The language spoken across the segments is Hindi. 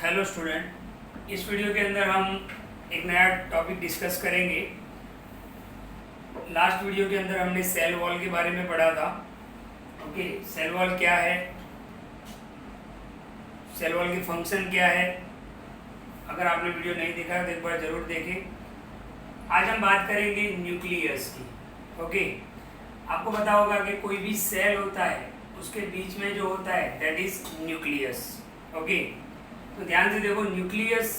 हेलो स्टूडेंट, इस वीडियो के अंदर हम एक नया टॉपिक डिस्कस करेंगे। लास्ट वीडियो के अंदर हमने सेल वॉल के बारे में पढ़ा था। ओके, सेल वॉल क्या है, सेल वॉल की फंक्शन क्या है। अगर आपने वीडियो नहीं देखा है तो एक बार ज़रूर देखें। आज हम बात करेंगे न्यूक्लियस की। ओके, आपको पता होगा कि कोई भी सेल होता है उसके बीच में जो होता है दैट इज न्यूक्लियस। ओके, तो ध्यान से देखो, न्यूक्लियस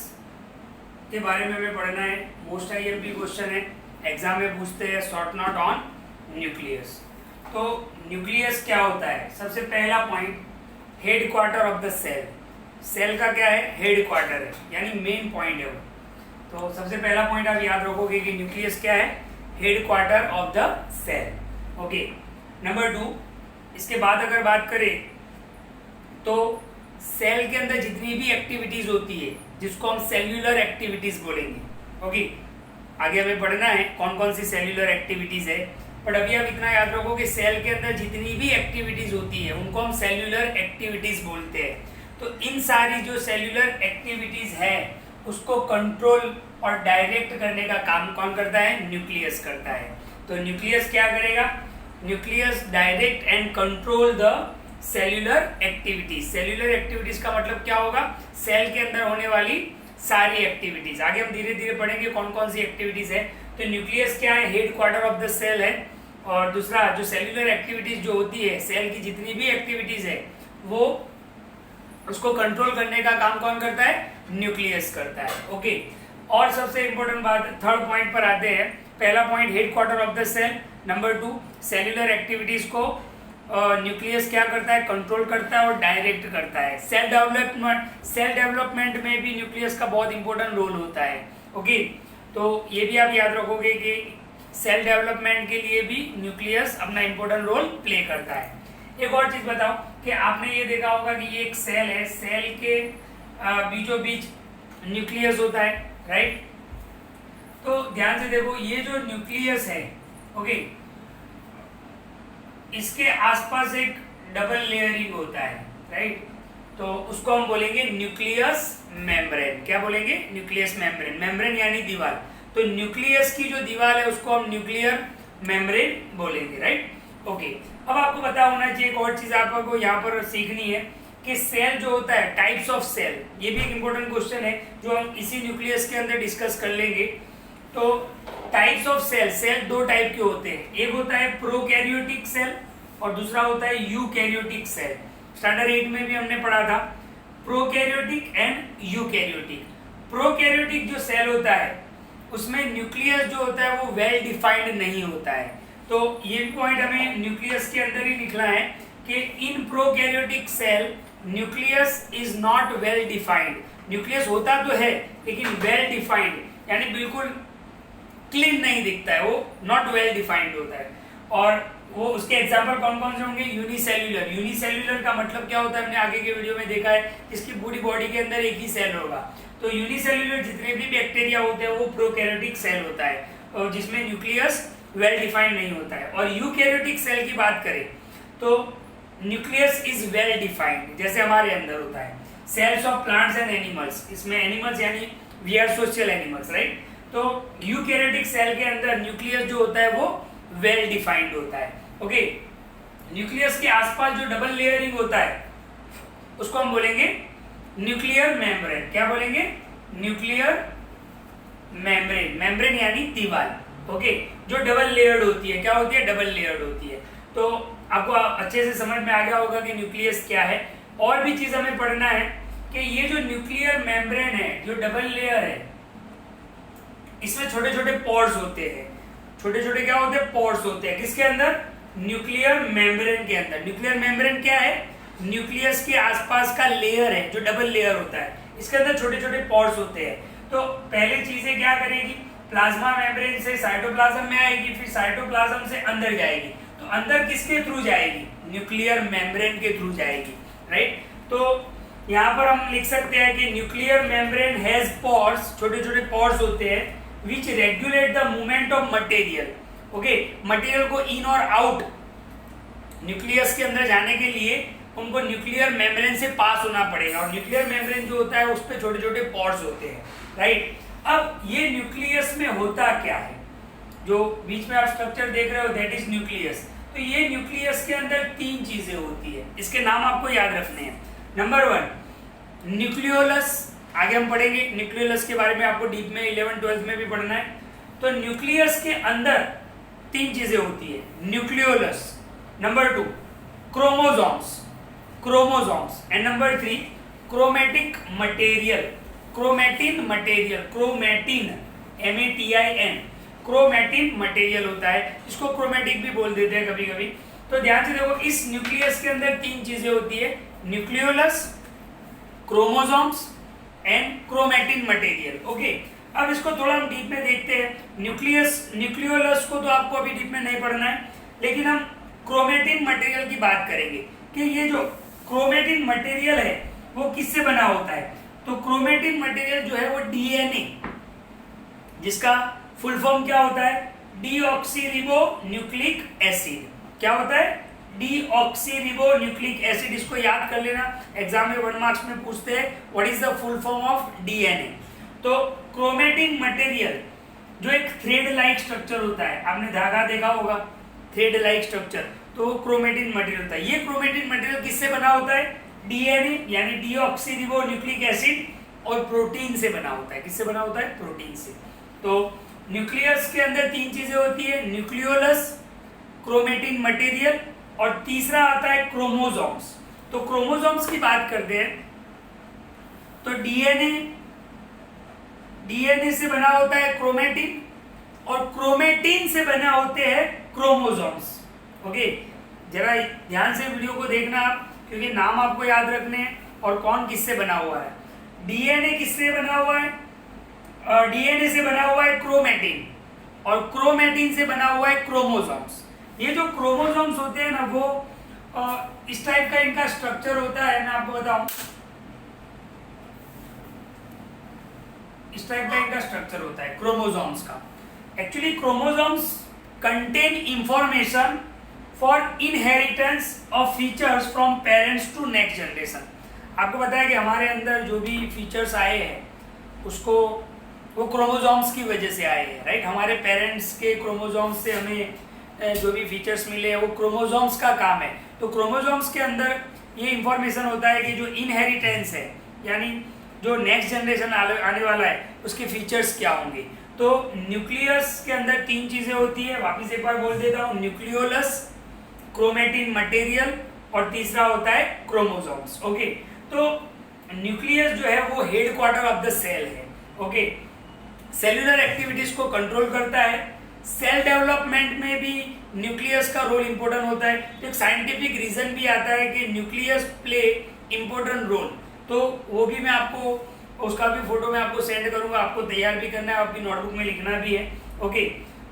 के बारे में हमें पढ़ना है। मोस्ट आईएमपी क्वेश्चन है, एग्जाम में पूछते हैं शॉर्ट नोट ऑन न्यूक्लियस। तो न्यूक्लियस क्या होता है? सबसे पहला point, headquarter of the cell. Cell का क्या है? हेड क्वार्टर है, यानी मेन पॉइंट है वो। तो सबसे पहला पॉइंट आप याद रखोगे कि न्यूक्लियस क्या है? Headquarter of the cell. Okay, number 2, इसके बाद अगर बात करें तो सेल के अंदर जितनी भी एक्टिविटीज होती है जिसको हम सेल्यूलर एक्टिविटीज बोलेंगे। ओके, आगे हमें पढ़ना है कौन कौन सी सेल्यूलर एक्टिविटीज है, बट अभी आप इतना याद रखो कि सेल के अंदर जितनी भी एक्टिविटीज होती है उनको हम सेल्यूलर एक्टिविटीज बोलते हैं। तो इन सारी जो सेल्यूलर एक्टिविटीज है उसको कंट्रोल और डायरेक्ट करने का काम कौन करता है? न्यूक्लियस करता है। तो न्यूक्लियस क्या करेगा? Nucleus direct and control the cellular activities. Cellular activities का मतलब क्या होगा? सेल के अंदर होने वाली सारी एक्टिविटीज। आगे हम धीरे धीरे पढ़ेंगे कौन कौन सी एक्टिविटीज है। तो न्यूक्लियस क्या है? Headquarter of the cell है। और दूसरा, जो सेल्यूलर एक्टिविटीज जो होती है, सेल की जितनी भी एक्टिविटीज है वो उसको कंट्रोल करने का काम कौन करता है? न्यूक्लियस करता है। ओके, और सबसे इंपॉर्टेंट बात, थर्ड पॉइंट पर आते हैं। पहला point headquarter of the cell. Number 2, cellular activities को न्यूक्लियस क्या करता है? कंट्रोल करता है और डायरेक्ट करता है। सेल डेवलपमेंट में भी न्यूक्लियस का बहुत इंपॉर्टेंट रोल होता है। ओके, तो ये भी आप याद रखोगे कि सेल डेवलपमेंट के लिए भी न्यूक्लियस अपना इंपॉर्टेंट रोल प्ले करता है। एक और चीज बताओ कि आपने ये देखा होगा कि ये एक सेल है, सेल के बीचों बीच न्यूक्लियस होता है, राइट? तो ध्यान से देखो, ये जो न्यूक्लियस है, ओके, इसके आसपास एक डबल लेयरिंग होता है, राइट? तो उसको हम बोलेंगे न्यूक्लियस मेम्ब्रेन। क्या बोलेंगे? Nucleus membrane. मेम्ब्रेन यानी दीवार। तो न्यूक्लियस की जो दीवार है उसको हम न्यूक्लियर मेम्ब्रेन बोलेंगे, राइट? ओके, अब आपको पता होना चाहिए एक और चीज आपको यहाँ पर सीखनी है कि सेल जो होता है, टाइप्स ऑफ सेल, ये भी एक इंपॉर्टेंट क्वेश्चन है जो हम इसी न्यूक्लियस के अंदर डिस्कस कर लेंगे। तो टाइप्स ऑफ सेल, सेल दो टाइप के होते हैं। एक होता है प्रोकैरियोटिक सेल और दूसरा होता है यूकैरियोटिक सेल। स्टैंडर्ड 8 में भी हमने पढ़ा था प्रोकैरियोटिक एंड यूकैरियोटिक। प्रोकैरियोटिक जो सेल होता है उसमें न्यूक्लियस जो होता है वो वेल डिफाइंड नहीं होता है। तो ये पॉइंट हमें न्यूक्लियस के अंदर ही लिखना है कि in prokaryotic cell nucleus is not well defined. Nucleus होता तो है लेकिन वेल डिफाइंड यानी बिल्कुल क्लीन नहीं दिखता है, वो नॉट वेल डिफाइंड होता है। और वो उसके एग्जांपल कौन कौन से होंगे? यूनिसेल्यूलर। यूनिसेल्यूलर का मतलब क्या होता है? हमने आगे के वीडियो में देखा है, इसकी पूरी बॉडी के अंदर एक ही सेल होगा। तो यूनिसेल्यूलर जितने भी बैक्टीरिया होते हैं वो प्रोकैरियोटिक सेल होता है और जिसमें न्यूक्लियस वेल डिफाइंड नहीं होता है। और यूकैरियोटिक सेल की बात करें तो न्यूक्लियस इज वेल डिफाइंड, जैसे हमारे अंदर होता है। Cells of plants and animals, इसमें एनिमल्स यानी we are social animals, right? तो यूकैरियोटिक सेल के अंदर न्यूक्लियस जो होता है वो वेल डिफाइंड होता है। ओके, न्यूक्लियस के आसपास जो डबल लेयरिंग होता है उसको हम बोलेंगे न्यूक्लियर मेम्ब्रेन। क्या बोलेंगे? Nuclear membrane. मेम्ब्रेन यानी दीवार। ओके, जो डबल लेयर्ड होती है। क्या होती है? डबल लेयर्ड होती है। तो आपको अच्छे से समझ में आ गया होगा कि न्यूक्लियस क्या है। और भी चीज हमें पढ़ना है कि ये जो न्यूक्लियर मेम्ब्रेन है, जो डबल लेयर है, इसमें छोटे छोटे पोर्स होते हैं। छोटे छोटे क्या होते हैं? पोर्स होते हैं। किसके अंदर? न्यूक्लियर मेम्ब्रेन के अंदर। न्यूक्लियर मेम्ब्रेन क्या है? न्यूक्लियस के आसपास का लेयर है जो डबल लेयर होता है। इसके अंदर छोटे छोटे पोर्स होते हैं। तो पहले चीजें क्या करेगी? प्लाज्मा मेम्ब्रेन से साइटोप्लाज्म में आएगी, फिर साइटोप्लाज्म से अंदर जाएगी। तो अंदर किसके थ्रू जाएगी? न्यूक्लियर मेम्ब्रेन के थ्रू जाएगी, राइट? तो यहाँ पर हम लिख सकते हैं कि न्यूक्लियर मेम्ब्रेन हैज पोर्स, छोटे छोटे पोर्स होते हैं which regulate the movement of material। Okay, material को इन और आउट न्यूक्लियस के अंदर जाने के लिए उनको न्यूक्लियर मेम्ब्रेन से पास होना पड़ेगा, और न्यूक्लियर मेम्ब्रेन जो होता है उस पे छोटे छोटे पॉर्स होते हैं, राइट। अब ये न्यूक्लियस में होता क्या है, जो बीच में आप स्ट्रक्चर देख रहे हो दैट इज न्यूक्लियस। तो ये न्यूक्लियस के अंदर 3 चीजें होती है, इसके नाम आपको याद रखने हैं। नंबर 1 न्यूक्लियोलस, आगे हम पढ़ेंगे न्यूक्लियोलस के बारे में, आपको डीप में 11-12 में भी पढ़ना है। तो न्यूक्लियस के अंदर 3 चीजें होती है, nucleolus. Number 2 chromosomes, and number 3 chromatic material, chromatin material, chromatin MATIN, chromatin material होता है, इसको क्रोमेटिक भी बोल देते हैं कभी कभी। तो ध्यान से देखो, इस न्यूक्लियस के अंदर 3 चीजें होती है, nucleolus, chromosomes and chromatin material. Okay, अब इसको थोड़ा हम डीप में देखते हैं। न्यूक्लियोलस को तो आपको अभी डीप में नहीं पढ़ना है, लेकिन हम क्रोमेटिन मटेरियल की बात करेंगे कि ये जो क्रोमेटिन मटेरियल है वो किससे बना होता है। तो क्रोमेटिन मटेरियल जो है वो DNA, जिसका फुल फॉर्म क्या होता है, डीऑक्सीरिबोन्यूक्लिक एसिड। क्या होता है, डीऑक्सीरिबोन्यूक्लिक एसिड। इसको याद कर लेना, एग्जाम में 1 मार्क्स में पूछते हैं what is the full form of DNA। तो क्रोमेटिन मटेरियल जो एक थ्रेड लाइक स्ट्रक्चर होता है, आपने धागा देखा होगा, थ्रेड लाइक स्ट्रक्चर, तो वो क्रोमेटिन मटेरियल होता है। ये क्रोमेटिन मटेरियल किससे बना होता है, DNA यानी डीऑक्सीरिबोन्यूक्लिक एसिड और प्रोटीन से बना होता है। किससे बना होता है, प्रोटीन से। तो न्यूक्लियस के अंदर 3 चीजें होती है, न्यूक्लियोलस, क्रोमेटिन मटेरियल, और तीसरा आता है क्रोमोसोम्स। तो क्रोमोसोम्स की बात करते हैं तो DNA से बना होता है क्रोमेटिन, और क्रोमेटिन से बना होते हैं क्रोमोसोम्स। ओके, जरा ध्यान से वीडियो को देखना आप, क्योंकि नाम आपको याद रखने हैं और कौन किससे बना हुआ है। DNA किससे बना हुआ है, DNA से बना हुआ है क्रोमेटिन, और क्रोमेटिन से बना हुआ है क्रोमोसोम्स। ये जो क्रोमोसोम्स होते हैं ना, वो इस टाइप का इनका स्ट्रक्चर होता है। मैं आपको बताऊं, इस टाइप का इनका स्ट्रक्चर होता है क्रोमोसोम्स का। Actually chromosomes contain information for inheritance of features from parents to next generation. आपको पता है कि हमारे अंदर जो भी फीचर्स आए हैं उसको वो क्रोमोसोम्स की वजह से आए हैं, राइट। हमारे पेरेंट्स के क्रोमोसोम्स से हमें जो भी फीचर्स मिले हैं वो क्रोमोसोम्स का काम है। तो क्रोमोसोम्स के अंदर ये इंफॉर्मेशन होता है कि जो इनहेरिटेंस है, यानी जो नेक्स्ट जनरेशन आने वाला है उसके फीचर्स क्या होंगे। तो न्यूक्लियस के अंदर 3 चीजें होती है, वापिस एक बार बोल देता हूँ, न्यूक्लियोलस, क्रोमेटिन मटेरियल, और तीसरा होता है क्रोमोसोम्स। ओके, तो न्यूक्लियस जो है वो headquarter of the cell है। ओके, सेल्यूलर एक्टिविटीज को कंट्रोल करता है। सेल डेवलपमेंट में भी न्यूक्लियस का रोल इंपॉर्टेंट होता है। तो एक साइंटिफिक रीजन भी आता है कि न्यूक्लियस प्ले इंपॉर्टेंट रोल, तो वो भी मैं आपको, उसका भी फोटो मैं आपको सेंड करूंगा, आपको तैयार भी करना है, आपकी नोटबुक में लिखना भी है। ओके,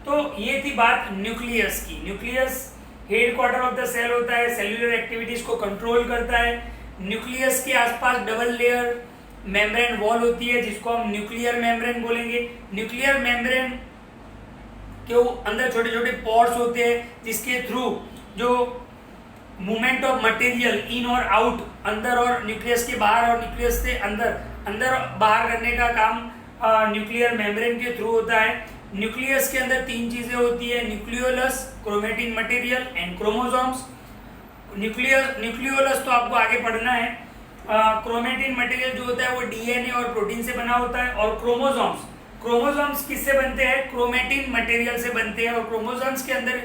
तो ये थी बात न्यूक्लियस की। Nucleus headquarter of the cell होता है, सेल्यूलर एक्टिविटीज को कंट्रोल करता है। न्यूक्लियस के आसपास डबल लेयर मेम्ब्रेन वॉल होती है, जिसको हम न्यूक्लियर मेम्ब्रेन बोलेंगे। न्यूक्लियर मेम्ब्रेन के अंदर छोटे छोटे पॉर्स होते हैं, जिसके थ्रू जो मूवमेंट ऑफ मटेरियल इन और आउट, अंदर और न्यूक्लियस के बाहर और न्यूक्लियस से अंदर बाहर करने का काम न्यूक्लियर मेम्ब्रेन के थ्रू होता है। न्यूक्लियस के अंदर 3 चीजें होती है, nucleolus, chromatin material and chromosomes. Nucleolus तो आपको आगे पढ़ना है। क्रोमेटिन मटेरियल जो होता है वो DNA और प्रोटीन से बना होता है, और क्रोमोसोम्स किससे बनते हैं, क्रोमेटिन मटेरियल से बनते हैं। और क्रोमोसोम्स के अंदर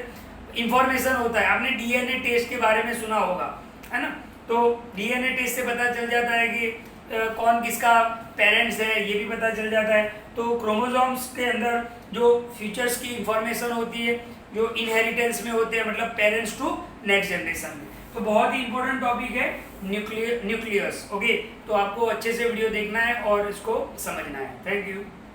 इंफॉर्मेशन होता है, आपने DNA टेस्ट के बारे में सुना होगा, है ना। तो DNA टेस्ट से पता चल जाता है कि कौन किसका पेरेंट्स है, ये भी पता चल जाता है। तो क्रोमोसोम्स के अंदर जो फीचर्स की इंफॉर्मेशन होती है, जो इनहेरिटेंस में होते हैं, मतलब पेरेंट्स टू नेक्स्ट जनरेशन में। तो बहुत ही इंपॉर्टेंट टॉपिक है न्यूक्लियस। ओके, तो आपको अच्छे से वीडियो देखना है और इसको समझना है। Thank you.